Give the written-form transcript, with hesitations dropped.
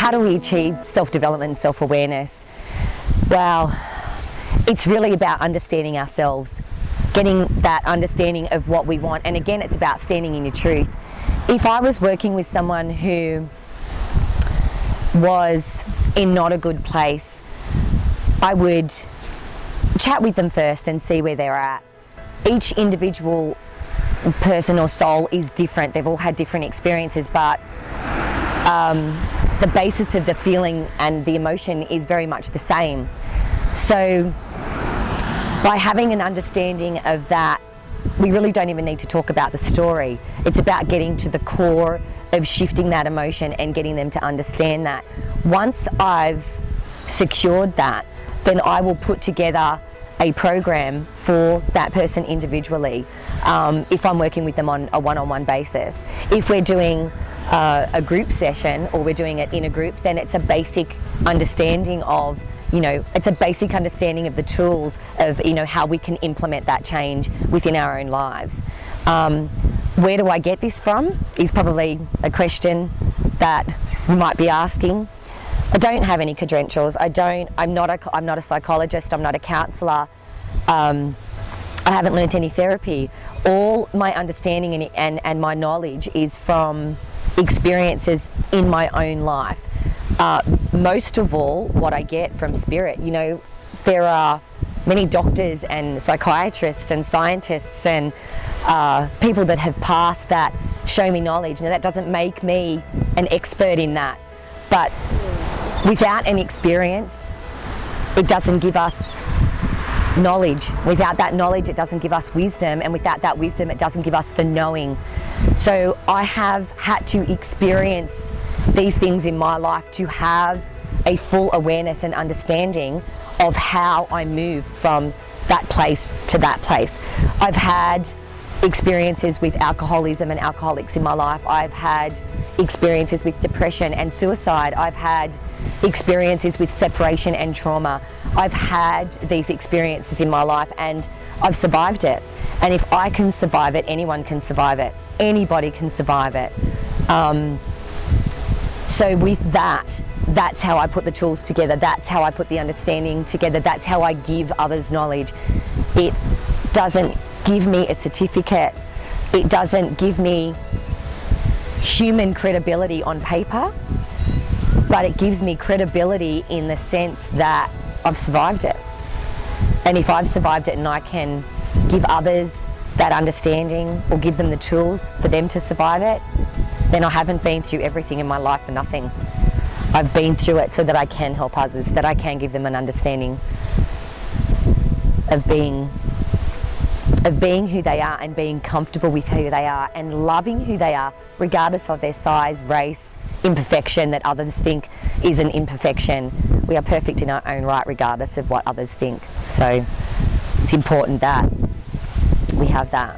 how do we achieve self-development and self-awareness? Well, it's really about understanding ourselves, getting that understanding of what we want. And again, it's about standing in your truth. If I was working with someone who was in not a good place, I would chat with them first and see where they're at. Each individual person or soul is different. They've all had different experiences, but the basis of the feeling and the emotion is very much the same. So by having an understanding of that, we really don't even need to talk about the story. It's about getting to the core of shifting that emotion and getting them to understand that. Once I've secured that, then I will put together a program for that person individually, if I'm working with them on a one-on-one basis. If we're doing a group session or we're doing it in a group, then it's a basic understanding of, it's a basic understanding of the tools of, how we can implement that change within our own lives. Where do I get this from is probably a question that you might be asking. I don't have any credentials. I'm not a psychologist. I'm not a counsellor. I haven't learnt any therapy. All my understanding and my knowledge is from experiences in my own life. Most of all, what I get from spirit. There are many doctors and psychiatrists and scientists and people that have passed that show me knowledge. Now, that doesn't make me an expert in that, but without an experience, it doesn't give us knowledge. Without that knowledge, it doesn't give us wisdom, and without that wisdom, it doesn't give us the knowing. So I have had to experience these things in my life to have a full awareness and understanding of how I move from that place to that place. I've had experiences with alcoholism and alcoholics in my life. I've had experiences with depression and suicide. I've had experiences with separation and trauma. I've had these experiences in my life and I've survived it. And if I can survive it, anyone can survive it. Anybody can survive it. So with that, that's how I put the tools together. That's how I put the understanding together. That's how I give others knowledge. It doesn't give me a certificate. It doesn't give me human credibility on paper, but it gives me credibility in the sense that I've survived it. And if I've survived it and I can give others that understanding or give them the tools for them to survive it, then I haven't been through everything in my life for nothing. I've been through it so that I can help others, that I can give them an understanding of being who they are and being comfortable with who they are and loving who they are, regardless of their size, race, imperfection that others think is an imperfection. We are perfect in our own right, regardless of what others think. So it's important that we have that.